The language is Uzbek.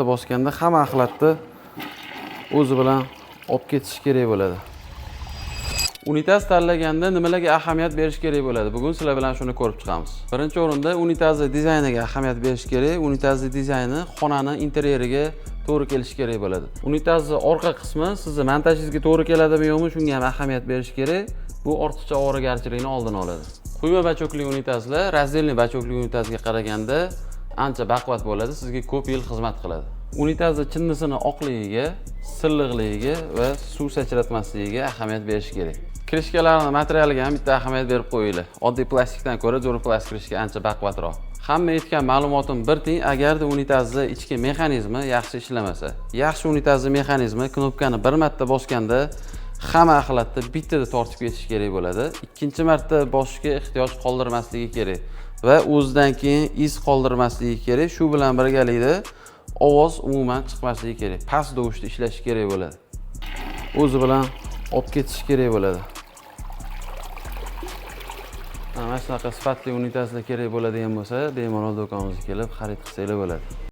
Bosganda hamma axlatni o'zi bilan olib ketish kerak bo'ladi. Unitaz tanlaganda nimalarga ahamiyat berish kerak bo'ladi? Bugun sizlar bilan shuni ko'rib chiqamiz. Birinchi o'rinda unitazni dizayniga ahamiyat berish kerak. Unitazni dizayni xonani interyeriga to'g'ri kelishi kerak bo'ladi. Unitazni orqa qismi sizni montajingizga to'g'ri keladimi yo'qmi, shunga ham ahamiyat berish kerak. Bu ortiqcha ovoragarchilikni oldini oladi. Quyma bachokli unitazlar razdelniy bachokli unitazga qaraganda ancha baquvvat bo'ladi, sizga ko'p yil xizmat qiladi. Unitazni chinnisini oqligiga, silliqligiga va suv sachratmasligiga ahamiyat berish kerak. Krishkalarning materialiga ham bitta ahamiyat berib qo'yinglar. Oddiy plastikdan ko'ra zo'r plastik krishka ancha baquvvatroq. Hamma aytgan ma'lumotim bir teng, agarda unitazni ichki mexanizmi yaxshi ishlamasa. Yaxshi unitazni mexanizmi knopkani bir marta bosganda hamma axlatni bittada tortib ketish kerak bo'ladi. Ikkinchi marta bosishga ehtiyoj qoldirmasligi kerak va o'zidan keyin iz qoldirmasligi kerak. Shu bilan birgalikda ovoz umuman chiqmasligi kerak. Past dovushda ishlashi kerak bo'ladi. O'zi bilan olib ketish kerak bo'ladi. Mana shunaqa sifatli unitazlar kerak bo'ladigan bo'lsa, bemalol do'konimizga kelib xarid qilsanglar bo'ladi.